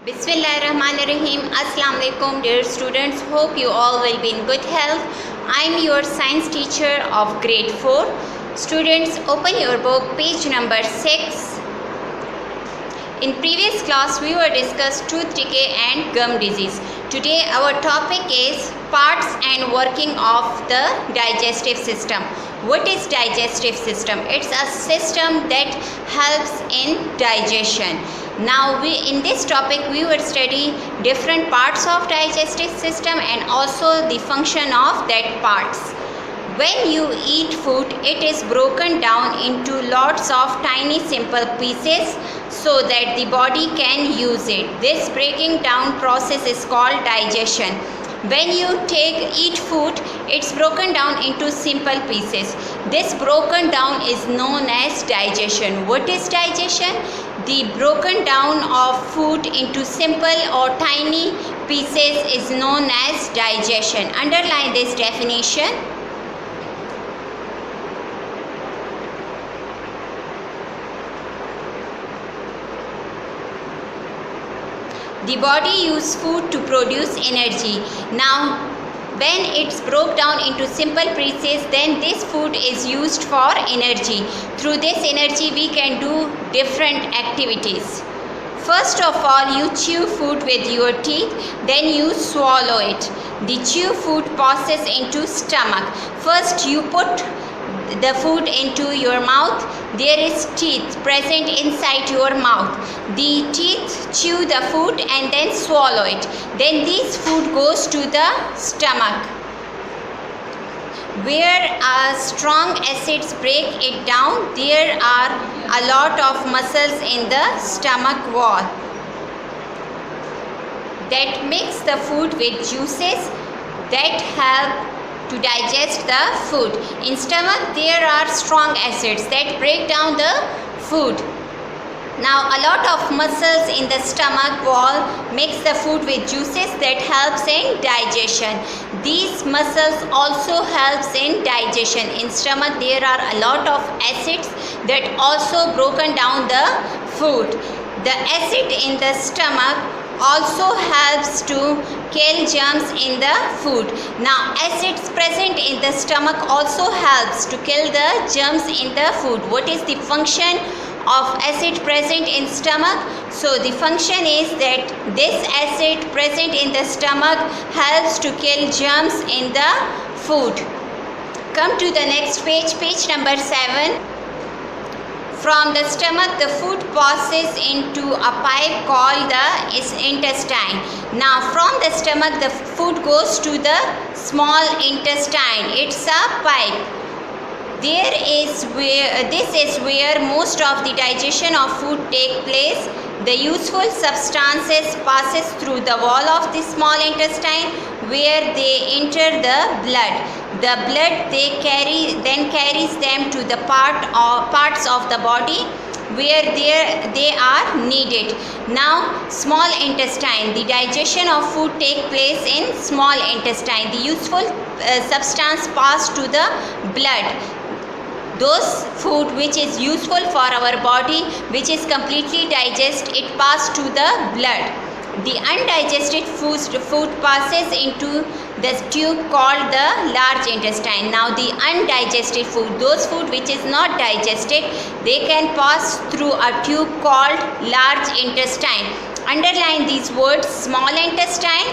Bismillahirrahmanirrahim. Assalamu alaikum dear students. Hope you all will be in good health. I am your science teacher of grade 4. Students, open your book page number 6. In previous class we were discussed tooth decay and gum disease. Today our topic is parts and working of the digestive system. What is digestive system? It's a system that helps in digestion. Now in this topic we will study different parts of digestive system and also the function of that parts. When you eat food, it is broken down into lots of tiny simple pieces so that the body can use it. This breaking down process is called digestion. When you eat food, it's broken down into simple pieces. This broken down is known as digestion. What is digestion? The broken down of food into simple or tiny pieces is known as digestion. Underline this definition. The body uses food to produce energy. Now, when it's broke down into simple pieces, then this food is used for energy. Through this energy, we can do different activities. First of all, you chew food with your teeth, then you swallow it. The chew food passes into stomach. First, you put the food into your mouth. There is teeth present inside your mouth. The teeth chew the food and then swallow it. Then this food goes to the stomach, where strong acids break it down. There are a lot of muscles in the stomach wall that mix the food with juices that help to digest the food. In stomach there are strong acids that break down the food. Now a lot of muscles in the stomach wall mix the food with juices that helps in digestion. These muscles also helps in digestion. In stomach there are a lot of acids that also broken down the food. The acid in the stomach also helps to kill germs in the food. Now acids present in the stomach also helps to kill the germs in the food. What is the function of acid present in stomach? So the function is that this acid present in the stomach helps to kill germs in the food. Come to the next page, page number 7. From the stomach, the food passes into a pipe called the intestine. Now, from the stomach, the food goes to the small intestine. It's a pipe. This is where most of the digestion of food take place. The useful substances passes through the wall of the small intestine, where they enter the blood. The blood then carries them to the parts of the body where they are needed. Now small intestine, the digestion of food take place in small intestine. The useful substance pass to the blood. Those food which is useful for our body, which is completely digest, it pass to the blood. The undigested food passes into the tube called the large intestine. Now the undigested food, those food which is not digested, they can pass through a tube called large intestine. Underline these words: small intestine,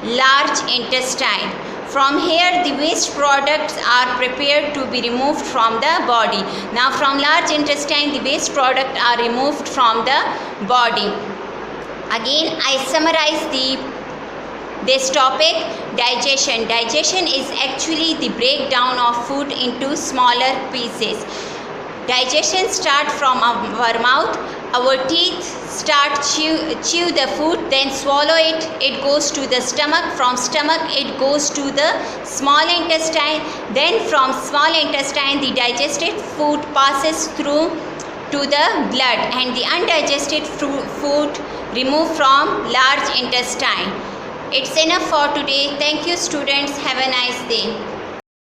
large intestine. From here the waste products are prepared to be removed from the body. Now from large intestine the waste products are removed from the body. Again I summarize this topic. Digestion. Digestion is actually the breakdown of food into smaller pieces. Digestion starts from our mouth. Our teeth start chew the food, then swallow it. It goes to the stomach. From stomach it goes to the small intestine. Then from small intestine the digested food passes through to the blood, and the undigested food removed from large intestine. It's enough for today. Thank you students. Have a nice day.